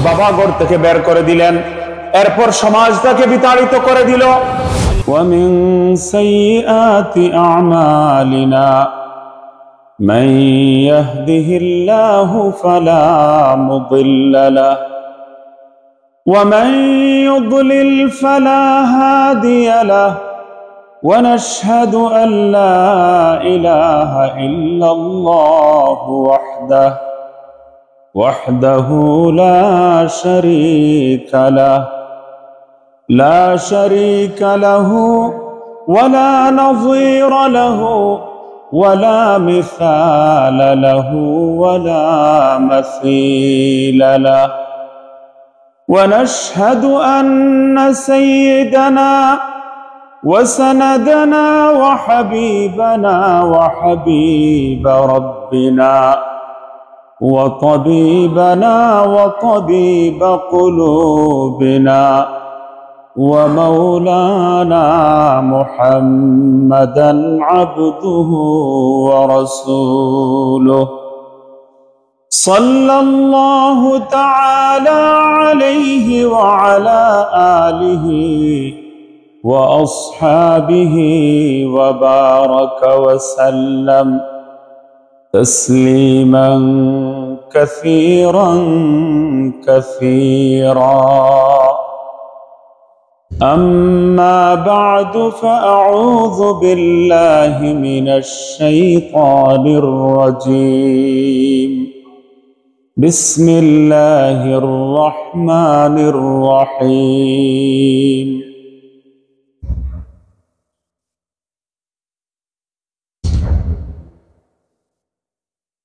বাবা ঘর থেকে বের করে দিলেন, এরপর সমাজ তাকে বিতাড়িত করে দিল। ومن سيئات أعمالنا من يهده الله فلا مضل له ومن يضلل فلا هادي له ونشهد أن لا إله إلا الله وحده لا شريك له ولا نظير له ولا مثال له ولا مثيل له ونشهد أن سيدنا وسندنا وحبيبنا وحبيب ربنا وطبيبنا وطبيب قلوبنا ومولانا محمدا عبده ورسوله صلى الله تعالى عليه وعلى آله وأصحابه وبارك وسلم تسليما كثيرا أما بعد فأعوذ بالله من الشيطان الرجيم بسم الله الرحمن الرحيم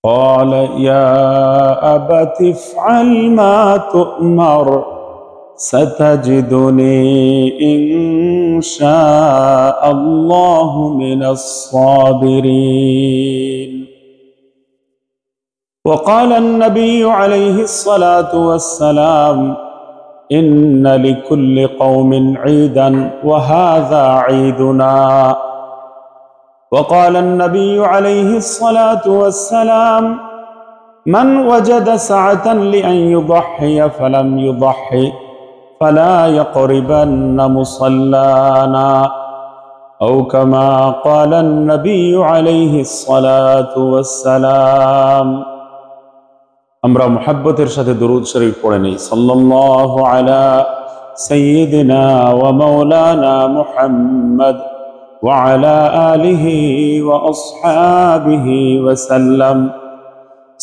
قال يا أبت افعل ما تؤمر ستجدني إن شاء الله من الصابرين وقال النبي عليه الصلاة والسلام إن لكل قوم عيدا وهذا عيدنا وقال النبي عليه الصلاة والسلام من وجد سعة لأن يضحي فلم يضحي فلا يقربن مصلانا أو كما قال النبي عليه الصلاة والسلام আমরা মুহাব্বতের সাথে দরুদ শরীফ পড়ে নেই সাল্লাল্লাহু আলা সাইয়্যিদিনা ওয়া মাওলানা মুহাম্মদ ওয়া আলা আলিহি ওয়া আসহাবিহি ওয়া সাল্লাম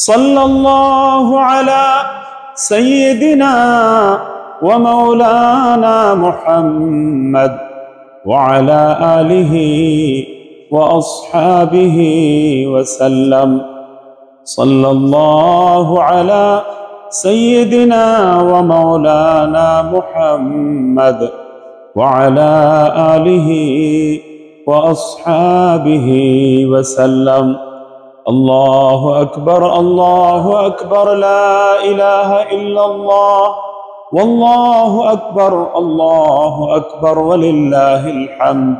সাল্লাল্লাহু আলা সাইয়্যিদিনা ওয়া মাওলানা মুহাম্মদ ওয়া আলা আলিহি ওয়া আসহাবিহি ওয়া সাল্লাম صلى الله على سيدنا ومولانا محمد وعلى آله وأصحابه وسلم الله أكبر لا إله إلا الله والله أكبر ولله الحمد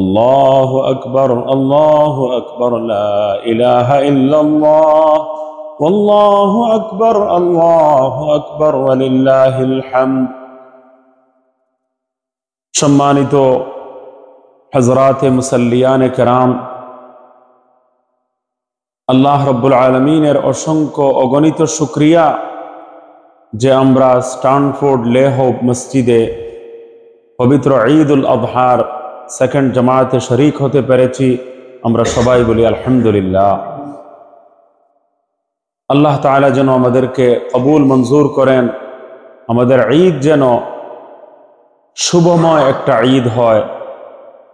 الله أكبر لا إله إلا الله والله أكبر ولله الحمد সম্মানিত হযরতে মুসাল্লিয়ানে কেরাম, আল্লাহ রাব্বুল আলামিনের অসংখ্য অগণিত শুকরিয়া যে আমরা স্ট্যানফোর্ড লেহ মসজিদে পবিত্র ঈদুল আযহার সেকেন্ড জামাতে শরীক হতে পেরেছি। আমরা সবাই বলি আলহামদুলিল্লাহ। আল্লাহ তাআলা যেন আমাদেরকে কবুল মঞ্জুর করেন, আমাদের ঈদ যেন শুভময় একটা ঈদ হয়,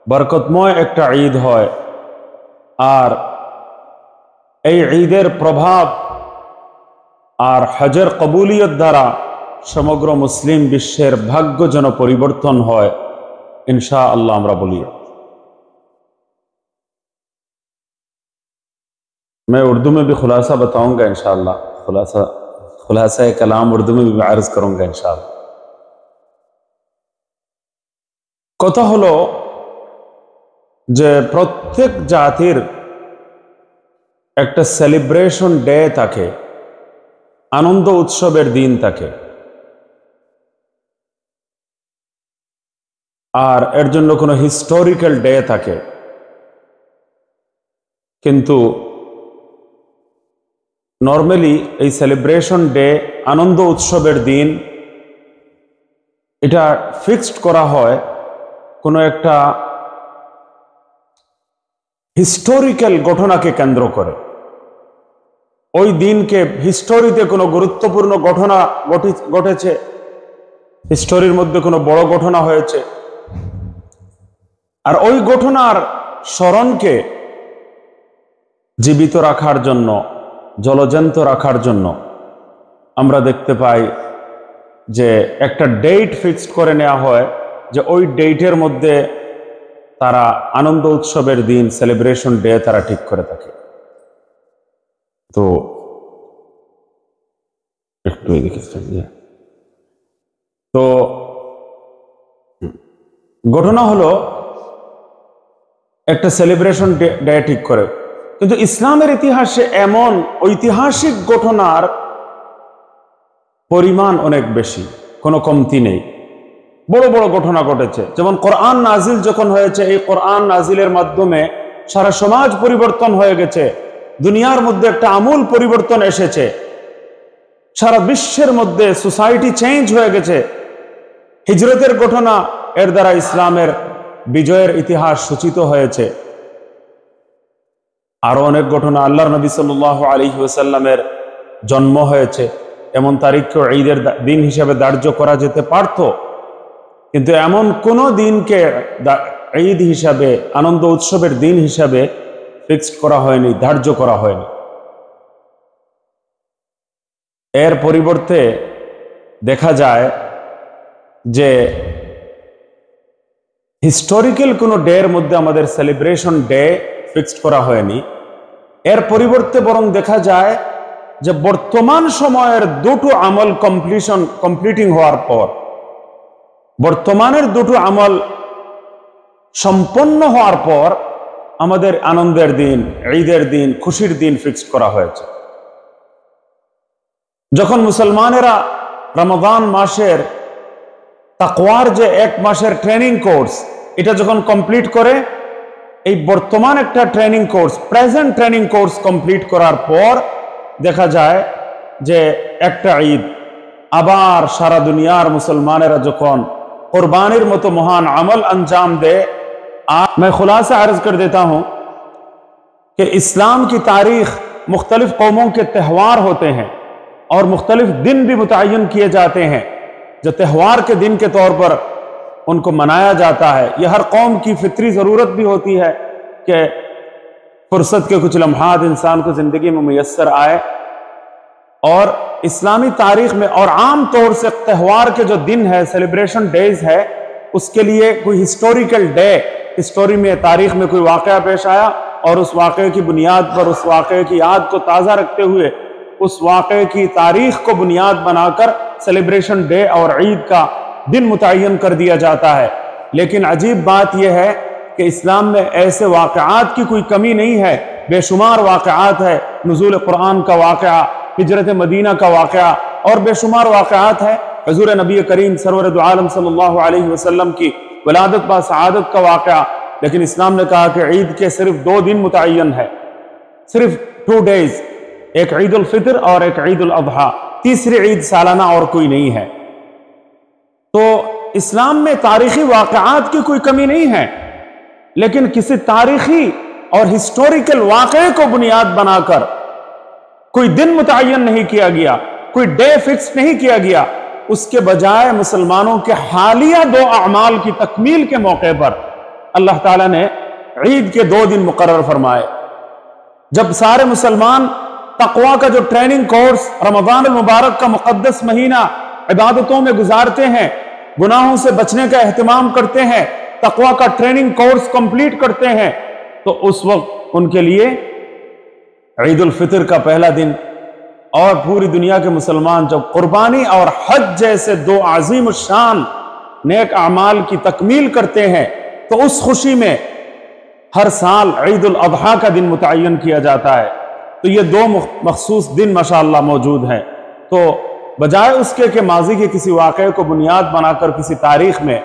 বরকতময় একটা ঈদ হয়, আর এই ঈদের প্রভাব আর হজের কবুলিয়ত দ্বারা সমগ্র মুসলিম বিশ্বের ভাগ্য যেন পরিবর্তন হয় इंशाअल्लाह। আমরা বলি, मैं उर्दू में भी खुलासा बताऊंगा इंशाअल्लाह, खुलासा कलाम उर्दू में भी मैं अर्ज करूंगा इंशाअल्लाह। কথা হলো যে প্রত্যেক জাতির একটা সেলিব্রেশন ডে থাকে, আনন্দ উৎসবের দিন থাকে। আর এর জন্য কোনো হিস্টোরিক্যাল ডে থাকে, কিন্তু নর্মালি এই সেলিব্রেশন ডে, আনন্দ উৎসবের দিন, এটা ফিক্সড করা হয় কোনো একটা হিস্টোরিক্যাল ঘটনাকে কেন্দ্র করে। ওই দিনকে হিস্টোরিতে কোনো গুরুত্বপূর্ণ ঘটনা ঘটেছে, হিস্টোরির মধ্যে কোনো বড় ঘটনা হয়েছে, আর ওই ঘটনার স্মরণকে জীবিত রাখার জন্য, জলজ্যান্ত রাখার জন্য আমরা দেখতে পাই যে একটা ডেট ফিক্সড করে নেওয়া হয়, যে ওই ডেটের মধ্যে তারা আনন্দ উৎসবের দিন, সেলিব্রেশন ডে তারা ঠিক করে থাকে। তো একটু এদিকে তো ঘটনা হলো একটা সেলিব্রেশন ডে ঠিক করে, কিন্তু ইসলামের ইতিহাসে এমন ঐতিহাসিক ঘটনার পরিমাণ অনেক বেশি, কোনো কমতি নেই। বড় বড় ঘটনা ঘটেছে, যেমন কোরআন নাজিল যখন হয়েছে, এই কোরআন নাজিলের মাধ্যমে সারা সমাজ পরিবর্তন হয়ে গেছে, দুনিয়ার মধ্যে একটা আমূল পরিবর্তন এসেছে, সারা বিশ্বের মধ্যে সোসাইটি চেঞ্জ হয়ে গেছে। হিজরতের ঘটনা, এর দ্বারা ইসলামের বিজয়ের ইতিহাস সূচিত হয়েছে। আরো অনেক ঘটনা, আল্লাহর নবী সাল্লাল্লাহু আলাইহি ওয়াসাল্লামের জন্ম হয়েছে, এমন তারিখকে ঈদের দিন হিসেবে ধার্য করা যেতে পারত, কিন্তু এমন কোন দিনকে ঈদ হিসাবে, আনন্দ উৎসবের দিন হিসাবে ফিক্সড করা হয়নি, ধার্য করা হয়নি। এর পরিবর্তে দেখা যায় যে হিস্টোরিক্যাল কোনো ডে এর মধ্যে আমাদের সেলিব্রেশন ডে ফিক্সড করা হয়নি। এর পরিবর্তে বরং দেখা যায় যে বর্তমান সময়ের দুটো আমল কমপ্লিটিং হওয়ার পর, বর্তমানের দুটো আমল সম্পন্ন হওয়ার পর আমাদের আনন্দের দিন, ঈদের দিন, খুশির দিন ফিক্সড করা হয়েছে। যখন মুসলমানেরা রমজান মাসের তাকওয়ার যে এক মাসের ট্রেনিং কোর্স, এটা যখন কমপ্লিট করে, এই বর্তমান একটা training course, present training course complete করার পর দেখা যায় যে একটা ঈদ আবার সারা দুনিয়ার মুসলমানেরা যখন कुर्बानीर मतो महान अमल अंजाम दे। मैं खुलासा अर्ज कर देता हूँ कि इस्लाम की तारीख मुख्तलिफ कौमों के त्यौहार होते हैं और मुख्तलिफ दिन भी मुतय्यन किए जाते हैं जो त्यौहार के दिन के तौर पर उनको मनाया जाता है। यह हर कौम की फितरी ज़रूरत भी होती है कि फुर्सत के कुछ लम्हात इंसान को ज़िंदगी में मुयस्सर आए। और इस्लामी तारीख में और आम तौर से त्यौहार के जो दिन है, सेलिब्रेशन डेज है, उसके लिए कोई हिस्टोरिकल डे, हिस्टोरी में तारीख में कोई वाक़या पेश आया और उस वाक़े की बुनियाद पर, उस वाक़े की याद को ताज़ा रखते हुए उस वाक़े की तारीख को बुनियाद बनाकर सेलिब्रेशन डे और ईद का दिन मुतय्यन कर दिया जाता है। लेकिन अजीब बात यह है कि इस्लाम में ऐसे वाक़यात की कोई कमी नहीं है, बेशुमार वाक़यात है। नुज़ूल कुरान का वाक़या, हिजरत मदीना का वाक़या और बेशुमार वाक़यात है। हुज़ूर नबी करीम सरवर दो आलम सल्लल्लाहु अलैहि वसल्लम की वलादत बा सआदत का वाक़या। लेकिन इस्लाम ने कहा कि ईद के सिर्फ 2 दिन मुतय्यन है, सिर्फ 2 डेज, एक ईद उल फितर और एक ईद उल अज़हा, तीसरी ईद सालाना और कोई नहीं है। तो इस्लाम में तारीखी वाक़यात की कोई कमी नहीं है, लेकिन किसी तारीखी और हिस्टोरिकल वाक़े को बुनियाद बनाकर कोई दिन मुतय्यन नहीं किया गया, कोई डे फिक्स नहीं किया गया। उसके बजाय मुसलमानों के हालिया 2 अमाल की तकमील के मौके पर अल्लाह ताला ने ईद के 2 दिन मुकर्रर फरमाए। जब सारे मुसलमान तक़वा का जो ट्रेनिंग कोर्स रमज़ान मुबारक का मुक़द्दस महीना इबादतों में गुजारते हैं, गुनाहों से बचने का एहतमाम करते हैं, तक़वा का ट्रेनिंग कोर्स कंप्लीट करते हैं, तो उस वक्त उनके लिए ईद उल फितर का पहला दिन और पूरी दुनिया के मुसलमान जब कुर्बानी और हज जैसे 2 अजीम शान नेक अमाल की तकमील करते हैं, तो उस खुशी में हर साल ईद उल अज़हा का दिन मुतय्यन किया जाता है। तो ये 2 मखसूस दिन माशाअल्लाह मौजूद हैं। तो बजाय उसके कि माजी के किसी वाक़े को बुनियाद बनाकर किसी तारीख में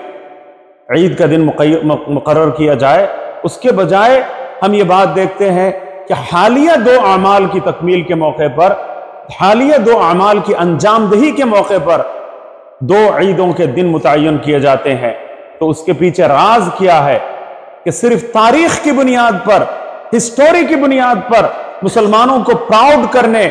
ईद का दिन मुकर्रर किया जाए, उसके बजाय हम ये बात देखते हैं कि हालिया दो अमाल की तकमील के मौके पर, हालिया दो अमाल की अंजामदही के मौके पर दो ईदों के दिन मुतय्यन किए जाते हैं। तो उसके पीछे राज क्या है कि सिर्फ तारीख की बुनियाद पर, हिस्टोरी की बुनियाद पर मुसलमानों को प्राउड करने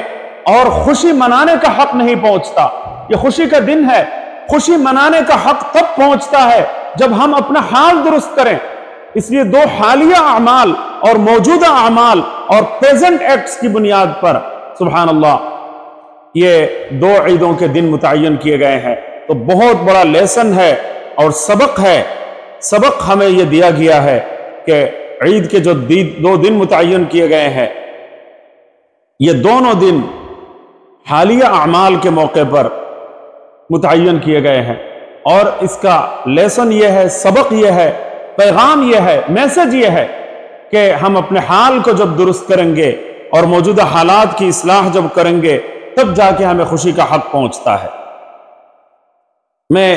और खुशी मनाने का हक नहीं पहुंचता। यह खुशी का दिन है, खुशी मनाने का हक तब पहुंचता है जब हम अपना हाल दुरुस्त करें। इसलिए दो हालिया अमाल और मौजूदा अमाल और प्रेजेंट एक्ट्स की बुनियाद पर सुभान अल्लाह ये दो ईदों के दिन मुतय्यन किए गए हैं। तो बहुत बड़ा लेसन है और सबक है, सबक हमें यह दिया गया है कि ईद के जो दो दिन मुतय्यन किए गए हैं, ये दोनों दिन हालिया अमाल के मौके पर मुतय्यन किए गए हैं। और इसका लेसन यह है, सबक यह है, पैगाम यह है, मैसेज यह है कि हम अपने हाल को जब दुरुस्त करेंगे और मौजूदा हालात की इस्लाह जब करेंगे, तब जाके हमें खुशी का हक पहुंचता है। मैं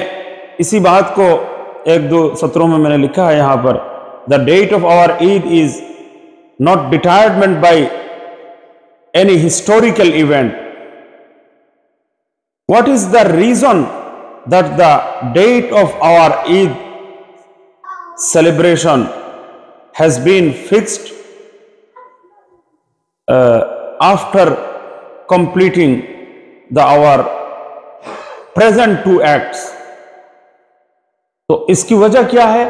इसी बात को एक दो सत्रों में मैंने लिखा है यहां पर, the date of our Eid is not determined by any historical event. What is the reason that the date of our Eid celebration has been fixed after completing our present two acts। तो इसकी वजह क्या है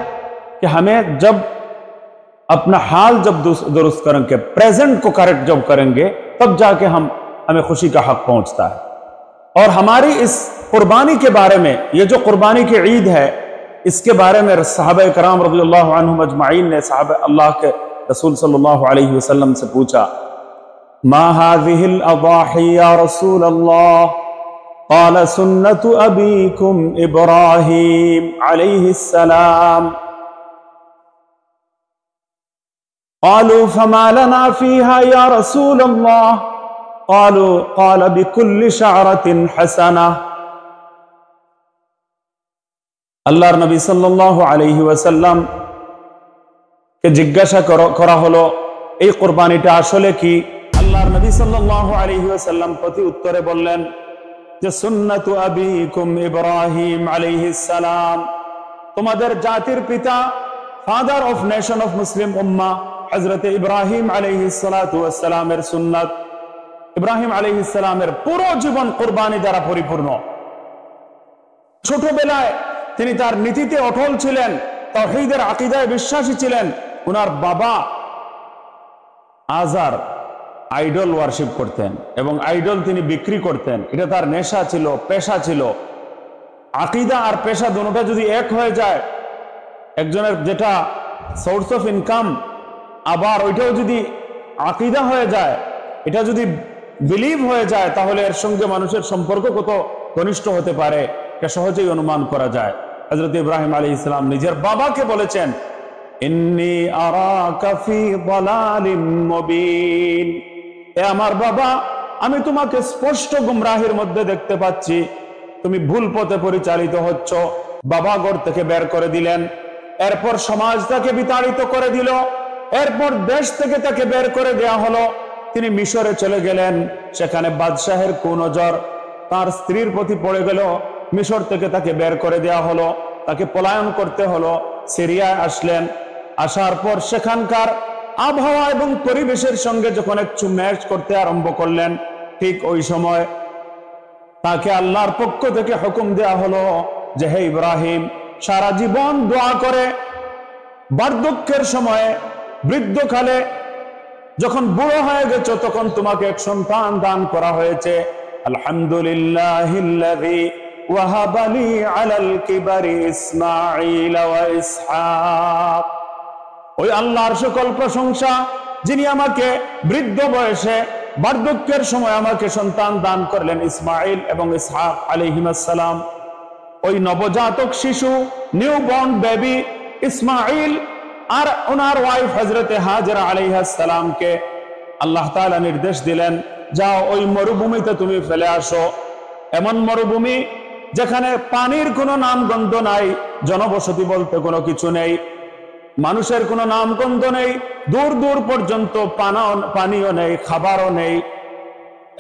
कि हमें जब अपना हाल जब दुरुस्त करेंगे, प्रेजेंट को करेक्ट जब करेंगे, तब जाके हमें खुशी का हक पहुंचता है। और हमारी इस कुर्बानी के बारे में, ये जो कुर्बानी की ईद है, इसके बारे में सहाबा कराम रज़ियल्लाहु अन्हुम अजमाइन ने सहाबा अल्लाह के रसूल सल्लल्लाहु अलैहि वसल्लम से पूछा, मा हाज़िहिल अज़ाही या रसूल अल्लाह? क़ाल सुन्नतु अबीकुम इब्राहीम अलैहिस्सलाम। क़ालू फमा लना फ़ीहा या रसूल अल्लाह? क़ालू क़ाल बिकुल्लि शअरतिन हसना। আল্লাহর নবী সাল্লাল্লাহু আলাইহি ওয়াসাল্লাম কে জিজ্ঞাসা করা হলো, এই কুরবানিটা আসলে কি? আল্লাহর নবী সাল্লাল্লাহু আলাইহি ওয়াসাল্লাম প্রতি উত্তরে বললেন যে সুন্নাতু আবিকুম ইব্রাহিম আলাইহিস সালাম, তোমাদের জাতির পিতা, ফাদার অফ নেশন অফ মুসলিম উম্মাহ হযরত ইব্রাহিম আলাইহিস সালাতু ওয়াস সালামের সুন্নাত, ইব্রাহিম আলাইহিস সালামের পুরো জীবন কুরবানি দ্বারা পরিপূর্ণ। ছোটবেলায় তিনি তার নীতিতে অটল ছিলেন, তাওহীদের আকীদায় বিশ্বাসী ছিলেন। ওনার বাবা আজার আইডল ওয়ার্শিপ করতেন এবং আইডল তিনি বিক্রি করতেন। এটা তার নেশা ছিল, পেশা ছিল। আকীদা আর পেশা দুটোটা যদি এক হয়ে যায়, একজনের যেটা সোর্স অফ ইনকাম, আবার ওইটাও যদি আকীদা হয়ে যায়, এটা যদি বিলিভ হয়ে যায়, তাহলে এর সঙ্গে মানুষের সম্পর্ক কত ঘনিষ্ঠ হতে পারে এটা সহজেই অনুমান করা যায়। হযরত ইব্রাহিম আলাইহিস সালাম নিজের বাবাকে বলেছেন, ইন্নী আরাকা ফী দালালিম মুবিন, এ আমার বাবা, আমি তোমাকে স্পষ্ট গুমরাহির মধ্যে দেখতে পাচ্ছি, তুমি ভুল পথে পরিচালিত হচ্ছ। বাবা ঘর থেকে বের করে দিলেন, এরপর সমাজ তাকে বিতাড়িত করে দিল, এরপর দেশ থেকে তাকে বের করে দেয়া হলো। তিনি মিশরে চলে গেলেন, সেখানে বাদশাহের কুনজর তার স্ত্রীর প্রতি পড়ে গেল। মিশর থেকে তাকে বের করে দেয়া হলো, তাকে পলায়ন করতে হলো। সিরিয়ায় আসলেন, আসার পর সেখানকার আবহাওয়া এবং পরিবেশের সঙ্গে যখন একটু ম্যাচ করতে আরম্ভ করলেন, ঠিক ওই সময় তাকে আল্লাহর পক্ষ থেকে হুকুম দেয়া হলো যে হে ইব্রাহিম, সারা জীবন দোয়া করে বার্ধক্যের সময়ে, বৃদ্ধকালে যখন বুড়ো হয়ে গেছো, তখন তোমাকে এক সন্তান দান করা হয়েছে। আলহামদুলিল্লাহিল্লাযী ওয়াহাবা লি আলাল কিবারি ইসমাঈল ওয়া ইসহাক। ওই আল্লাহর সকল প্রশংসা, যিনি আমাকে বৃদ্ধ বয়সে, বার্ধক্যের সময় আমাকে সন্তান দান করলেন, ইসমাঈল এবং ইসহাক আলাইহিস সালাম। ওই নবজাতক শিশু, নিউ বর্ন বেবি ইসমাঈল আর ওনার ওয়াইফ হযরতে হাজরা আলাইহিস সালামকে আল্লাহ তাআলা নির্দেশ দিলেন, যাও ওই মরুভূমিতে তুমি ফেলে আসো। এমন মরুভূমি যেখানে পানির কোনো নামগন্ধ নাই, জনবসতি বলতে কোনো কিছু নেই, মানুষের কোনো নামগন্ধ নেই, দূর দূর পর্যন্ত পানিও নেই, খাবারও নেই,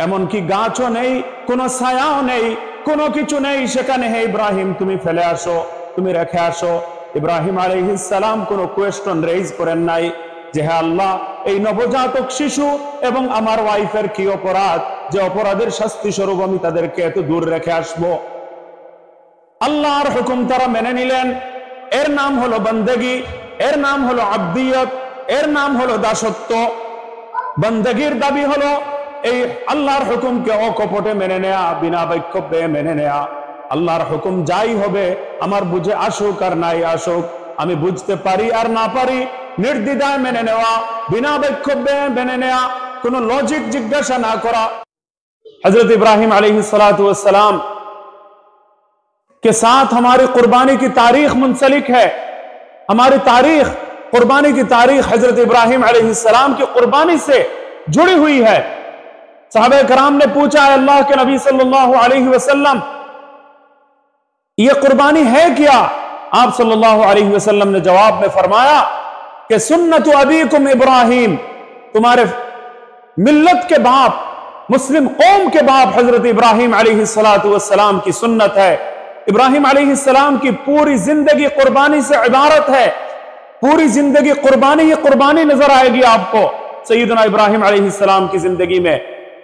এমনকি গাছও নেই, কোনো ছায়াও নেই, কোনো কিছু নেই সেখানে। হে ইব্রাহিম, তুমি ফেলে আসো, তুমি রেখে আসো। ইব্রাহিম আলাইহিস সালাম কোনো কোয়েশ্চন রেইজ করেন নাই যে হে আল্লাহ, এই নবজাতক শিশু এবং আমার ওয়াইফের কি অপরাধ যে অপরাধের শাস্তি স্বরূপ আমি তাদেরকে এত দূর রেখে আসবো। আল্লাহর হুকুম তারা মেনে নিলেন। এর নাম হলো বন্দেগী, এর নাম হলো আব্দিয়ত, এর নাম হলো দাসত্ব। বন্দেগীর দাবি হলো এই আল্লাহর হুকুমকে অকপটে মেনে নেয়া, বিনা বৈক্ষোভে মেনে নেয়া। আল্লাহর হুকুম যাই হবে আমার বুঝে আসুক আর নাই আসুক, আমি বুঝতে পারি আর না পারি, নির্দ্বিধায় মেনে নেওয়া, বিনা বৈক্ষোভে মেনে নেয়া, কোনো লজিক জিজ্ঞাসা না করা। हजरत इब्राहिम अलैहिस्सलाम के साथ हमारी कुर्बानी की तारीख मुंसलिक है। हमारी तारीख, कुर्बानी की तारीख हजरत इब्राहिम अलैहिस्सलाम की कुर्बानी से जुड़ी हुई है। सहाबे कराम ने पूछा, अल्लाह के नबी सल्लल्लाहु अलैहि वसल्लम, ये कुर्बानी है क्या? आप सल्लल्लाहु अलैहि वसल्लम ने जवाब में फरमाया कि सुन्नत अबीकुम इब्राहिम, तुम्हारे मिल्लत के बाप, मुस्लिम कौम के बाप हजरत इब्राहिम अलैहिस्सलाम की सुन्नत है। इब्राहिम अलैहिस्सलाम की पूरी जिंदगी कुर्बानी से इबारत है। पूरी जिंदगी कुर्बानी ही कुर्बानी नजर आएगी आपको। सैयदना इब्राहिम अलैहिस्सलाम की जिंदगी में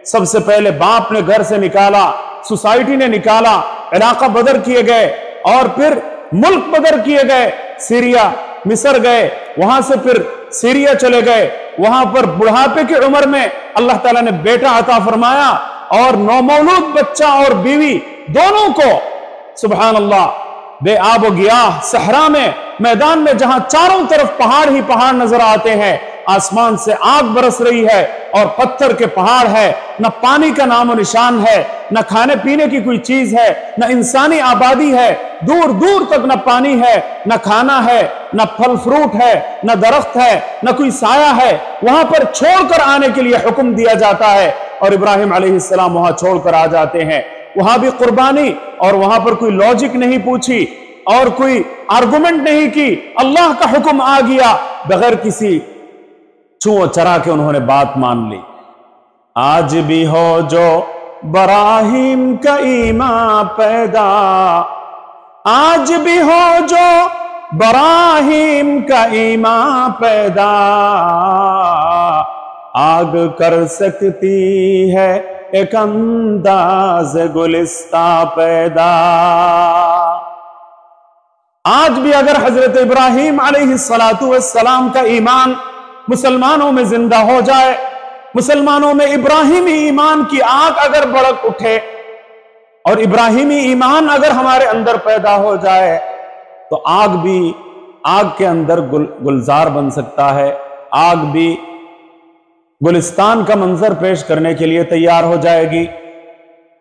सबसे पहले बाप ने घर से निकाला, सोसाइटी ने निकाला, इलाका बदर किए गए और फिर मुल्क बदर किए गए। सीरिया, मिस्र गए, वहां से फिर सीरिया चले गए। वहां पर बुढ़ापे की उम्र में अल्लाह ताला ने बेटा अता फरमाया और नौमौलूद बच्चा और बीवी दोनों को सुभान अल्लाह बे आब गिया सहरा में, मैदान में जहां चारों तरफ पहाड़ ही पहाड़ नजर आते हैं, आसमान से आग बरस रही है और पत्थर के पहाड़ है, न पानी का नामो निशान है, न खाने पीने की कोई चीज है, न इंसानी आबादी है, दूर दूर तक न पानी है, न खाना है, न फल फ्रूट है, न दरख्त है, न कोई साया है। वहां पर छोड़कर आने के लिए हुक्म दिया जाता है और इब्राहिम अलैहिस्सलाम वहां छोड़कर आ जाते हैं। वहां भी कुर्बानी, और वहां पर कोई लॉजिक नहीं पूछी और कोई आर्गुमेंट नहीं की, अल्लाह का हुक्म आ गया, बगैर किसी छुओ चरा के उन्होंने बात मान ली। आज भी हो जो इब्राहिम का ईमान पैदा, आज भी हो जो इब्राहिम का ईमान पैदा, आग कर सकती है एक अंदाज गुलिस्ता पैदा। आज भी अगर हजरत इब्राहिम अलैहिस्सलाम का ईमान मुसलमानों में जिंदा हो जाए, मुसलमानों में इब्राहिमी ईमान की आग अगर भड़क उठे और इब्राहिमी ईमान अगर हमारे अंदर पैदा हो जाए, तो आग भी, आग के अंदर गुलजार बन सकता है। आग भी गुलिस्तान का मंजर पेश करने के लिए तैयार हो जाएगी।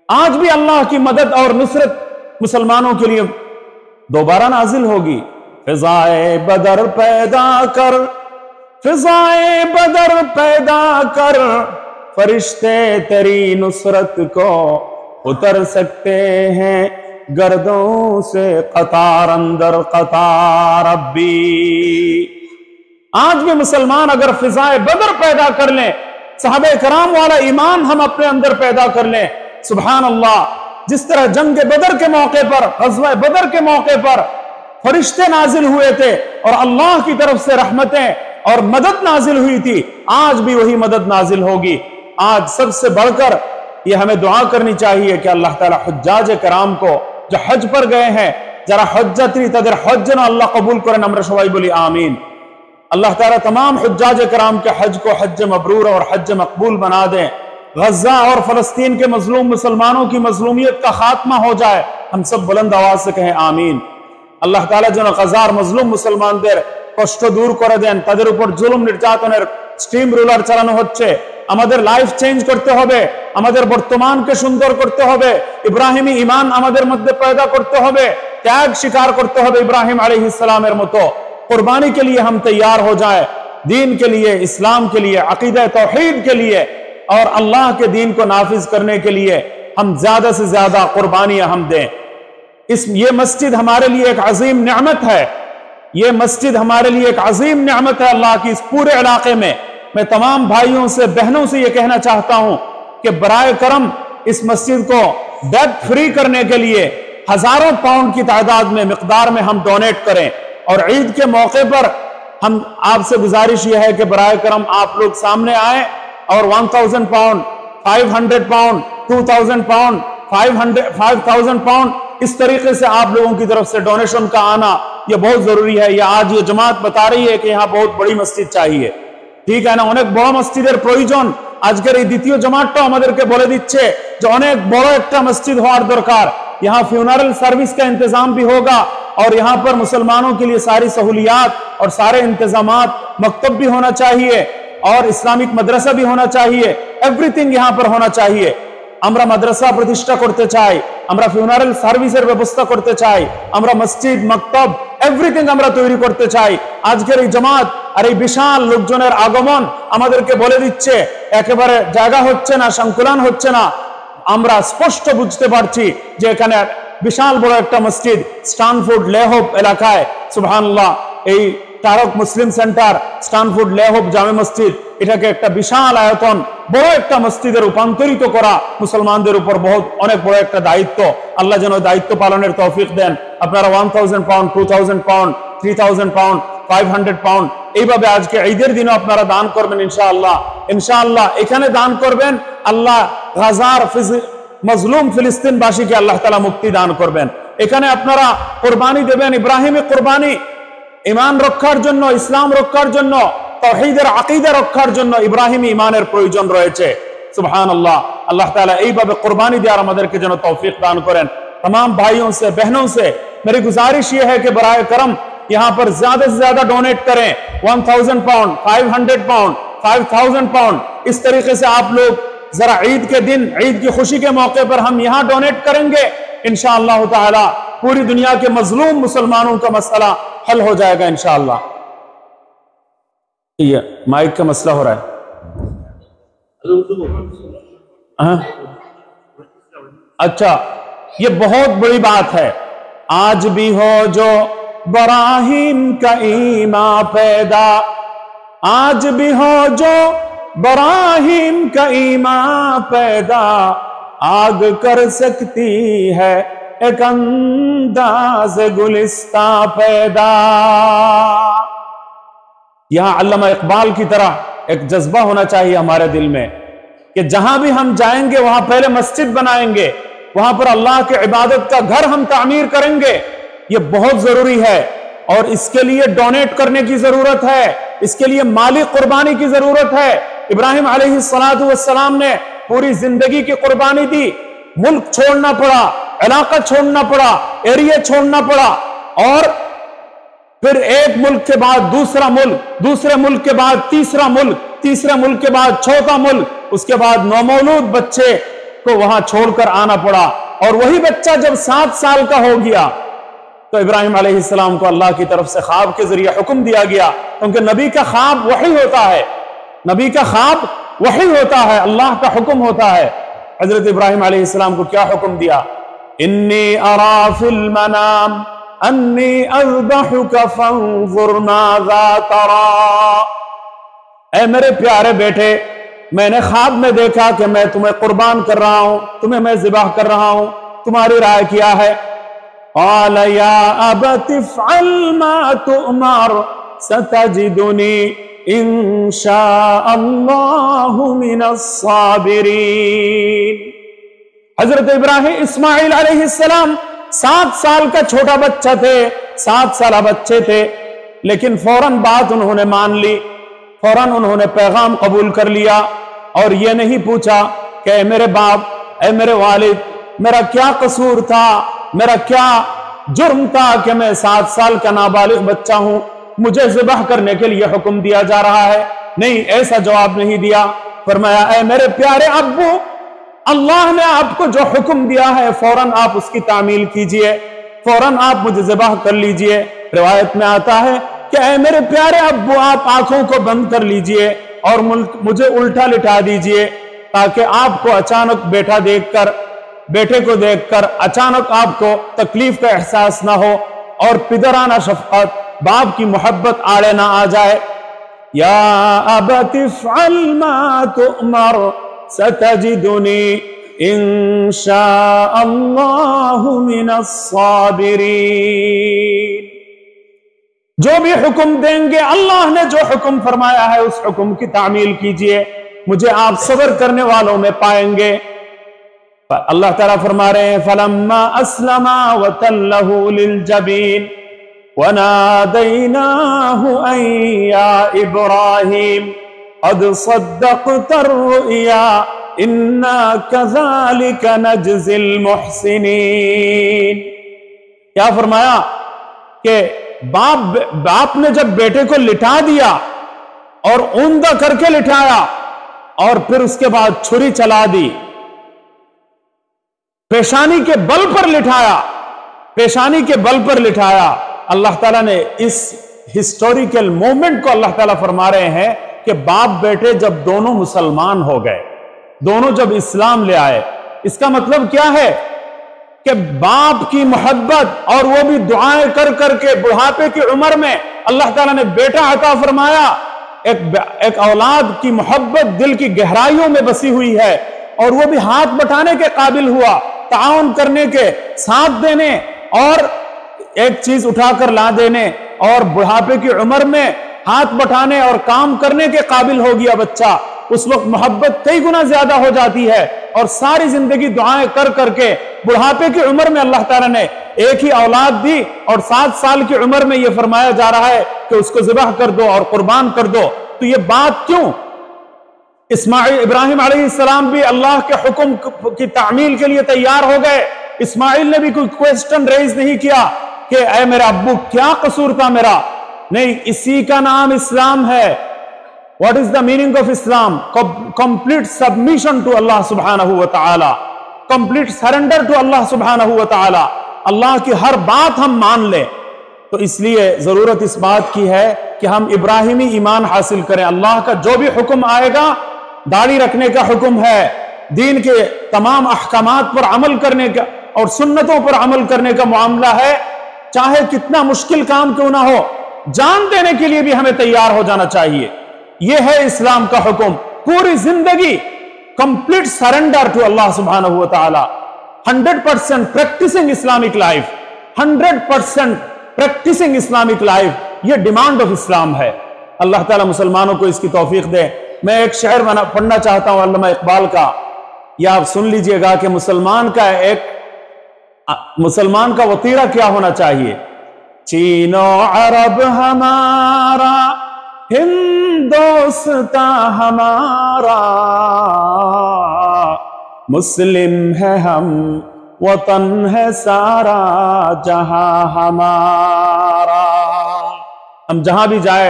आज भी अल्लाह की मदद और नुसरत मुसलमानों के लिए दोबारा नाजिल होगी। फिजाए बदर पैदा कर, फिजाए बदर पैदा कर, फरिश्ते तेरी नुसरत को उतर सकते हैं गर्दों से कतार अंदर कतार अब्बी। आज भी मुसलमान अगर फिजाए बदर पैदा कर लें, सहाबे कराम वाला ईमान हम अपने अंदर पैदा कर लें, सुभान अल्लाह, जिस तरह जंग बदर के मौके पर, ग़ज़वा बदर के मौके पर फरिश्ते नाजिल हुए थे और अल्लाह की तरफ से रहमतें और मदद नाजिल हुई थी, आज भी वही मदद नाजिल होगी। आज सबसे बढ़कर ये हमें दुआ करनी चाहिए कि अल्लाह ताला हुज्जाज कराम को जो हज पर गए हैं, जरा हज्जती तदर हज्जन अल्लाह कबूल करें, नम्र सवाई बोली आमीन। अल्लाह ताला तमाम हुज्जाज कराम के हज को हज मबरूर और हज मकबूल बना दें। गज़ा और फलस्तीन के मजलूम मुसलमानों की मजलूमियत का खात्मा हो जाए, हम सब बुलंद आवाज से कहें आमीन। আল্লাহ তাআলা যেন গাজার মজলুম মুসলমানদের কষ্ট দূর করে দেন, তাদের উপর জুলুম নির্যাতনের স্টিম রুলার চালানো হচ্ছে। আমাদের লাইফ চেঞ্জ করতে হবে, আমাদের বর্তমানকে সুন্দর করতে হবে, ইব্রাহিমী ঈমান আমাদের মধ্যে পয়দা করতে হবে, ত্যাগ স্বীকার করতে হবে ইব্রাহিম আলাইহিস সালামের মতো। कुर्बानी के लिए हम तैयार हो जाए, दीन के लिए, इस्लाम के लिए, अकीदा तौहीद के लिए और अल्लाह के दीन को नाफिज करने के लिए हम ज्यादा से ज्यादा कुर्बानियां हम दें। ये मस्जिद हमारे लिए एक अजीम नेमत है, ये मस्जिद हमारे लिए एक अजीम नेमत है अल्लाह की। इस पूरे इलाके में मैं तमाम भाइयों से बहनों से ये कहना चाहता हूं कि बराए करम इस मस्जिद को डेट फ्री करने के लिए हजारों पाउंड की तादाद में मिकदार में हम डोनेट करें। और ईद के मौके पर हम आपसे गुजारिश यह है कि बराए करम आप लोग सामने आए और 1000 पाउंड, 500 पाउंड, 2000 पाउंड, 5000 पाउंड, इस तरीके से आप लोगों की तरफ से डोनेशन का आना यह बहुत जरूरी है। यह आज ये जमात बता रही है कि यहाँ बहुत बड़ी मस्जिद चाहिए, ठीक है ना, अनेक बड़ा मस्जिदेर प्रयोजन आजकेर এই দ্বিতীয় জামাতটা আমাদেরকে বলে দিচ্ছে যে অনেক বড় একটা মসজিদ হওয়ার দরকার। यहाँ फ्यूनरल सर्विस का इंतजाम भी होगा और यहाँ पर मुसलमानों के लिए सारी सहूलियात और सारे इंतजामात, मकतब भी होना चाहिए और इस्लामिक मदरसा भी होना चाहिए, एवरीथिंग यहाँ पर होना चाहिए। আমরা মাদ্রাসা প্রতিষ্ঠা করতে চাই, আমরা ফিউনারাল সার্ভিসের ব্যবস্থা করতে চাই, আমরা মসজিদ, মক্তব, এভরিথিং আমরা তৈরি করতে চাই। আজকের এই জামাত আর এই বিশাল লোকজনের আগমন আমাদেরকে বলে দিচ্ছে একেবারে জায়গা হচ্ছে না, সংকুলান হচ্ছে না। আমরা স্পষ্ট বুঝতে পারছি যে এখানে বিশাল বড় একটা মসজিদ স্টানফোর্ড লেহোপ এলাকায়, সুবহানাল্লাহ, এই তারক মুসলিম সেন্টার স্টানফোর্ড লেহোপ জামে মসজিদ, এটাকে একটা বিশাল আয়তন বড় একটা মসজিদে রূপান্তরিত করা মুসলমানদের উপর বহুত অনেক বড় একটা দায়িত্ব। আল্লাহ যেন দায়িত্ব পালনের তৌফিক দেন। আপনারা 1000 পাউন্ড, 2000 পাউন্ড, 3000 পাউন্ড, 500 পাউন্ড এইভাবে আজকে ঈদের দিনে আপনারা দান করবেন ইনশাআল্লাহ। ইনশাআল্লাহ এখানে দান করবেন, আল্লাহ গাজার মজলুম ফিলিস্তিনবাসীকে আল্লাহ তাআলা মুক্তি দান করবেন। এখানে আপনারা কুরবানি দেবেন, ইব্রাহিমী কুরবানি, ঈমান রক্ষার জন্য, ইসলাম রক্ষার জন্য, তাওহীদের আকীদা রক্ষার জন্য ইব্রাহিমী ঈমানের প্রয়োজন রয়েছে। সুবহানাল্লাহ, আল্লাহ তাআলা এইভাবে কুরবানি দেওয়ার আমাদেরকে যেন তৌফিক दान करें। तमाम भाइयों से बहनों से मेरी गुजारिश ये है कि बराए करम यहाँ पर ज्यादा से ज्यादा डोनेट करें। 1000 पाउंड, 500 पाउंड, 5000 पाउंड, इस तरीके से आप लोग जरा ईद के दिन, ईद की खुशी के मौके पर हम यहाँ डोनेट करेंगे, इंशाअल्लाह ताला पूरी दुनिया के मजलूम मुसलमानों का मसला हल हो जाएगा इंशाअल्लाह। ये माइक का मसला हो रहा है। अच्छा, ये बहुत बड़ी बात है। आज भी हो जो इब्राहिम का ईमान पैदा, आज भी हो जो इब्राहिम का ईमान पैदा, आग कर सकती है एक अंदाज गुलिस्ता पैदा। यहां अल्लामा इकबाल की तरह एक जज्बा होना चाहिए हमारे दिल में कि जहां भी हम जाएंगे वहां पहले मस्जिद बनाएंगे, वहां पर अल्लाह के इबादत का घर हम तामीर करेंगे। ये बहुत जरूरी है और इसके लिए डोनेट करने की जरूरत है, इसके लिए माली कुर्बानी की जरूरत है। इब्राहिम अलैहिस्सलातु वस्सलाम ने पूरी जिंदगी की कुर्बानी दी, मुल्क छोड़ना पड़ा, इलाका छोड़ना पड़ा, एरिया छोड़ना पड़ा और फिर एक मुल्क के बाद दूसरा मुल्क, दूसरे मुल्क के बाद तीसरा मुल्क, तीसरे मुल्क के बाद चौथा मुल्क, उसके बाद नौमौलूद बच्चे को वहां छोड़कर आना पड़ा। और वही बच्चा जब 7 साल का हो गया तो इब्राहिम अलैहिस्सलाम को अल्लाह की तरफ से ख्वाब के जरिए हुक्म दिया गया, क्योंकि नबी का ख्वाब वही होता है, नबी का ख्वाब वही होता है, अल्लाह का हुक्म होता है। हजरत इब्राहिम अलैहिस्सलाम को क्या हुक्म दिया? इन्नी अरा फिल मनाम अन्नी अज़बहुका फंज़ुर माज़ा तरा। ऐ मेरे प्यारे बेटे, मैंने ख्वाब में देखा कि मैं तुम्हें कुर्बान कर रहा हूं, तुम्हें मैं ज़िबाह कर रहा हूं, तुम्हारी राय क्या है? क़ाल या अबति फ़अल मा तुअमर सतजिदुनी इंशाअल्लाहु मिनस साबिरीन। हजरत इब्राहिम इस्माइल अलैहिस्सलाम 7 साल का छोटा बच्चा थे, 7 साल बच्चे थे, लेकिन फौरन बात उन्होंने मान ली, फौरन उन्होंने पैगाम कबूल कर लिया और ये नहीं पूछा कि ऐ मेरे बाप, ऐ मेरे वालिद, मेरा क्या कसूर था, मेरा क्या जुर्म था कि मैं 7 साल का नाबालिग बच्चा हूं, मुझे ज़िबाह करने के लिए हुक्म दिया जा रहा है। नहीं, ऐसा जवाब नहीं दिया। फरमाया, ऐ मेरे प्यारे अब्बू, अल्लाह ने आपको जो हुक्म दिया है फौरन आप उसकी तामील कीजिए, फौरन आप मुझे ज़िबाह कर लीजिए। रिवायत में आता है कि ऐ मेरे प्यारे अब्बू, आप आंखों को बंद कर लीजिए और मुझे उल्टा लिटा दीजिए ताकि आपको अचानक बैठा देखकर बेटे को देखकर अचानक आपको तकलीफ का एहसास ना हो और पिदराना शफकत, बाप की मोहब्बत आड़े ना आ जाए। या अबति फ़अल मा तुअमर सतजिदुनी इंशाअल्लाहु मिनस साबिरीन। जो भी हुक्म देंगे, अल्लाह ने जो हुक्म फरमाया है उस हुक्म की तामील कीजिए, मुझे आप सब्र करने वालों में पाएंगे। अल्लाह ताला फरमा रहे हैं फलम्मा अस्लमा वतल्लहु लिलजबीन वनादैनाहु अन या इब्राहीम क़द सद्दक़तर रुया इन्ना कज़ालिका नजज़िल मुहसिनीन। क्या फरमाया कि बाप ने जब बेटे को लिटा दिया और ऊंधा करके लिटाया और फिर उसके बाद छुरी चला दी, पेशानी के बल पर लिटाया, पेशानी के बल पर लिटाया। अल्लाह ताला ने इस हिस्टोरिकल मोमेंट को अल्लाह ताला फरमा रहे हैं कि बाप बेटे जब दोनों मुसलमान हो गए, दोनों जब इस्लाम ले आए, इसका मतलब क्या है कि बाप की मोहब्बत और वो भी दुआएं कर करके बुढ़ापे की उम्र में अल्लाह ताला ने बेटा अता फरमाया। एक औलाद की मोहब्बत दिल की गहराइयों में बसी हुई है और वो भी हाथ बटाने के काबिल हुआ, ताउन करने के, साथ देने और एक चीज उठाकर ला देने, और बुढ़ापे की उम्र में हाथ बटाने और काम करने के काबिल हो गया बच्चा। उस वक्त मोहब्बत कई गुना ज्यादा हो जाती है और सारी जिंदगी दुआएं कर करके बुढ़ापे की उम्र में अल्लाह ताला ने एक ही औलाद दी और 7 साल की उम्र में यह फरमाया जा रहा है कि उसको ज़िबह कर दो और कुर्बान कर दो। तो ये बात क्यों? इब्राहिम अलैहिस्सलाम भी अल्लाह के हुक्म की तामील के लिए तैयार हो गए। इस्माइल ने भी कोई क्वेश्चन रेज नहीं किया कि ऐ मेरा अब्बू क्या कसूर था मेरा। नहीं, इसी का नाम इस्लाम है। What is the meaning of इस्लाम? कंप्लीट सबमिशन टू अल्लाह सुब्हानहू व तआला, कंप्लीट सरेंडर टू अल्लाह सुब्हानहू व तआला। अल्लाह की हर बात हम मान लें। तो इसलिए जरूरत इस बात की है कि हम इब्राहिमी ईमान हासिल करें। अल्लाह का जो भी हुक्म आएगा, दाढ़ी रखने का हुक्म है, दीन के तमाम अहकामात पर अमल करने का और सुन्नतों पर अमल करने का मामला है, चाहे कितना मुश्किल काम क्यों ना हो, जान देने के लिए भी हमें तैयार हो जाना चाहिए। यह है इस्लाम का हुक्म। पूरी जिंदगी कंप्लीट सरेंडर टू अल्लाह सुब्हानहू व तआला, 100% practising Islamic life, 100% practising Islamic life, यह डिमांड ऑफ इस्लाम है। अल्लाह ताला मुसलमानों को इसकी तौफीक दे। मैं एक शेर पढ़ना चाहता हूं अल्लामा इकबाल का, यह आप सुन लीजिएगा कि मुसलमान का वतीरा क्या होना चाहिए। चीनो अरब हमारा, हिंदोस्ता हमारा, मुस्लिम है हम, वतन है सारा जहां हमारा। हम जहां भी जाए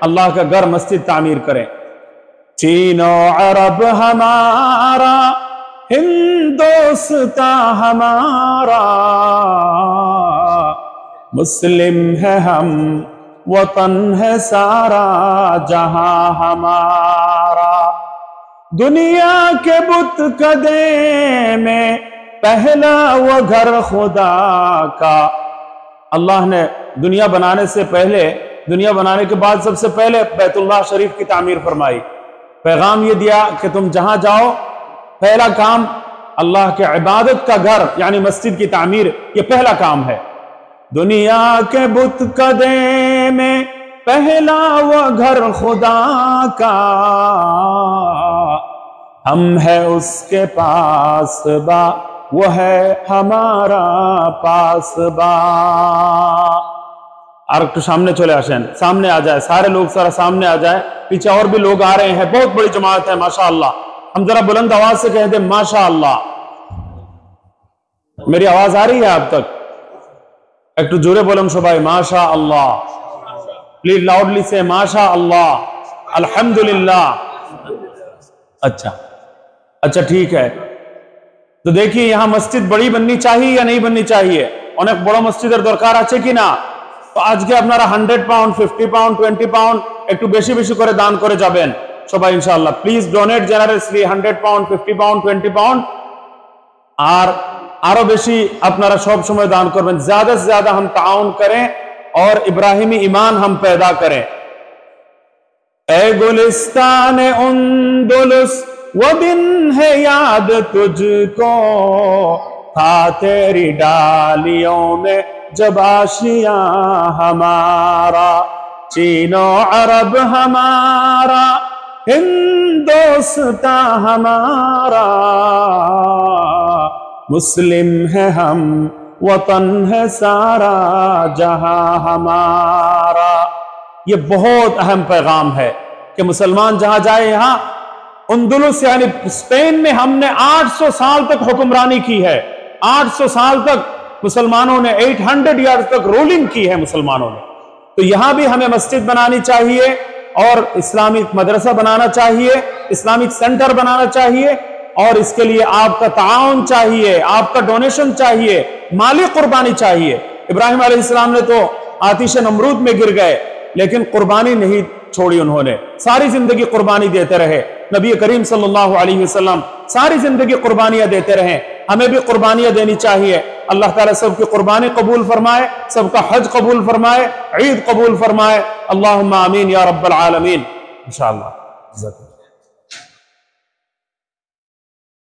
अल्लाह का घर मस्जिद तामीर करें। चीनो अरब हमारा, हिंदोस्ता हमारा, मुस्लिम है हम, वतन है सारा जहां हमारा। दुनिया के बुत कदे में पहला वो घर खुदा का। अल्लाह ने दुनिया बनाने से पहले, दुनिया बनाने के बाद सबसे पहले बैतुल्लाह शरीफ की तामीर फरमाई। पैगाम ये दिया कि तुम जहां जाओ, पहला काम अल्लाह के इबादत का घर यानी मस्जिद की तामीर, ये पहला काम है। दुनिया के बुत कदे में पहला वो घर खुदा का, हम है उसके पास बा, वो है हमारा पास बा। আর একটু সামনে চলে আসেন, সামনে आ जाए सारे लोग, सारा सामने आ जाए। पीछे और भी लोग आ रहे हैं, बहुत बड़ी जमात है माशाअल्लाह। हम जरा बुलंद आवाज से कह दे माशाअल्लाह। मेरी आवाज आ रही है आप तक? एक तो जोरे बोलें सबाई माशाअल्लाह। प्लीज लाउडली से माशाअल्लाह, अल्हम्दुलिल्लाह। अच्छा ठीक है। तो देखिए यहां मस्जिद बड़ी बननी चाहिए या नहीं बननी चाहिए? অনেক বড় মসজিদের দরকার আছে কি না? তো আজকে আপনারা 100 পাউন্ড, 50 পাউন্ড, 20 পাউন্ড একটু বেশি বেশি করে দান করে যাবেন সবাই ইনশাআল্লাহ। Please donate generously, 100 pound, 50 pound, 20 pound. আর আরো বেশি আপনারা সব সময় দান করবেন, ज्यादा से ज्यादा हम ताउन करें और इब्राहिमी ईमान हम पैदा करें। ए गुलिस्तान उंदुलुस वो दिन है याद तुझको, था तेरी डालियों में जब आशियां हमारा, चीनो अरब हमारा, हिंदोस्तां हमारा, मुस्लिम है हम वतन है सारा जहां हमारा। ये बहुत अहम पैगाम है कि मुसलमान जहां जाए, यहां उंदुलुस यानी स्पेन में हमने 800 साल तक हुक्मरानी की है। 800 साल तक मुसलमानों ने 800 ईयर्स तक रूलिंग की है मुसलमानों ने। तो यहां भी हमें मस्जिद बनानी चाहिए और इस्लामिक मदरसा बनाना चाहिए, इस्लामिक सेंटर बनाना चाहिए, और इसके लिए आपका ताउन चाहिए, आपका डोनेशन चाहिए, माली कुर्बानी चाहिए। इब्राहिम अलैहिस्सलाम ने तो आतिश नमरूद में गिर गए, लेकिन कुर्बानी नहीं छोड़ी उन्होंने, सारी जिंदगी कुर्बानी देते रहे। नबी करीम सल्लल्लाहु अलैहि वसल्लम सारी जिंदगी कुर्बानियां देते रहे, हमें भी कुर्बानियां देनी चाहिए। अल्लाह ताला सबकी कुर्बानी कबूल फरमाए, सबका हज कबूल फरमाए, ईद कबूल फरमाए। अल्लाहुम्मा आमीन या रब्बल आलमीन। इंशाअल्लाह।